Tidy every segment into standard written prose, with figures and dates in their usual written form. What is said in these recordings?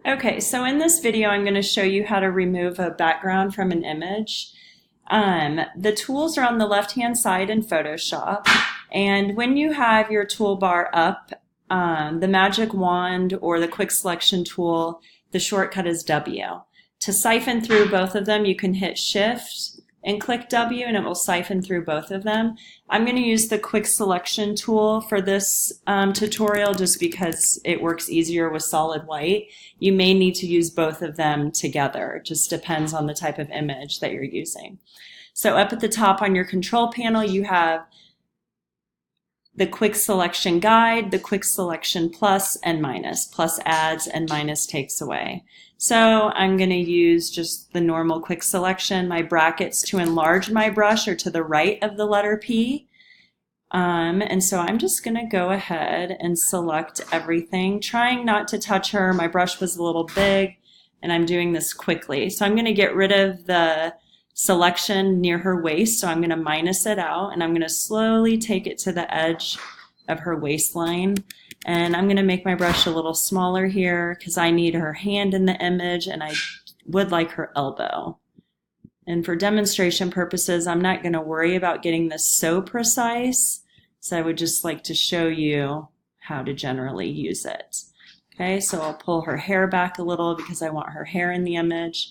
Okay, so in this video, I'm going to show you how to remove a background from an image. The tools are on the left-hand side in Photoshop, and when you have your toolbar up, the magic wand or the quick selection tool, the shortcut is W. To siphon through both of them, you can hit Shift and click W and it will siphon through both of them. I'm going to use the quick selection tool for this tutorial just because it works easier with solid white. You may need to use both of them together. It just depends on the type of image that you're using. So up at the top on your control panel, you have the quick selection guide, the quick selection plus and minus. Plus adds and minus takes away. So I'm going to use just the normal quick selection. My brackets to enlarge my brush are to the right of the letter P. And so I'm just going to go ahead and select everything, trying not to touch her. My brush was a little big and I'm doing this quickly. So I'm going to get rid of the selection near her waist, so I'm going to minus it out and I'm going to slowly take it to the edge of her waistline, and I'm going to make my brush a little smaller here because I need her hand in the image and I would like her elbow. And for demonstration purposes, I'm not going to worry about getting this so precise, so I would just like to show you how to generally use it. Okay, so I'll pull her hair back a little because I want her hair in the image.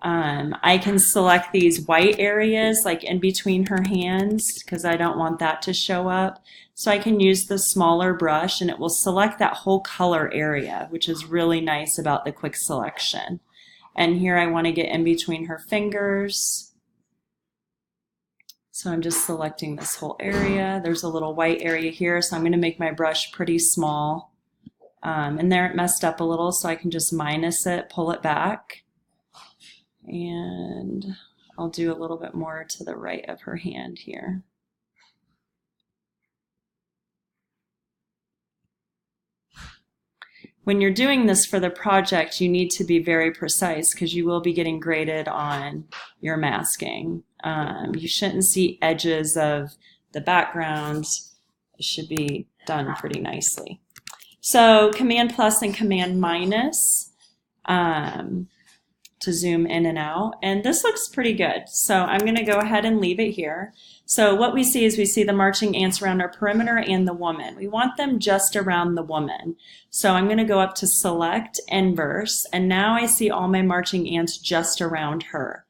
I can select these white areas like in between her hands because I don't want that to show up. So I can use the smaller brush and it will select that whole color area, which is really nice about the quick selection. And here I want to get in between her fingers. So I'm just selecting this whole area. There's a little white area here, so I'm going to make my brush pretty small. And there it messed up a little, so I can just minus it, pull it back. And I'll do a little bit more to the right of her hand here. When you're doing this for the project, you need to be very precise because you will be getting graded on your masking. You shouldn't see edges of the background. It should be done pretty nicely. So Command plus and Command minus to zoom in and out, and this looks pretty good. So I'm going to go ahead and leave it here. So what we see is we see the marching ants around our perimeter and the woman. We want them just around the woman. So I'm going to go up to select inverse, and now I see all my marching ants just around her.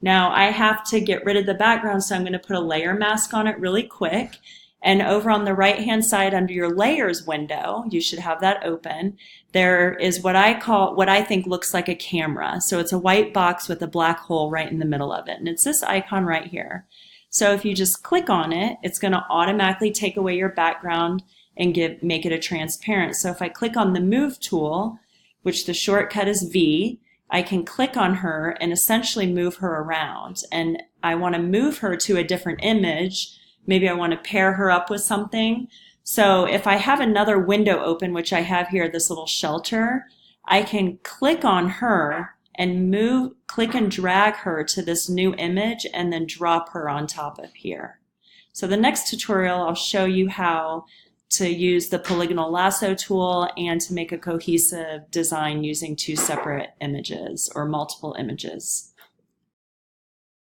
Now I have to get rid of the background, so I'm going to put a layer mask on it really quick. And over on the right hand side under your layers window, you should have that open, there is what I think looks like a camera. So it's a white box with a black hole right in the middle of it. And it's this icon right here. So if you just click on it, it's going to automatically take away your background and make it a transparent. So if I click on the move tool, which the shortcut is V, I can click on her and essentially move her around. And I want to move her to a different image. Maybe I want to pair her up with something. So if I have another window open, which I have here, this little shelter, I can click on her and click and drag her to this new image and then drop her on top of here. So the next tutorial, I'll show you how to use the polygonal lasso tool and to make a cohesive design using two separate images or multiple images.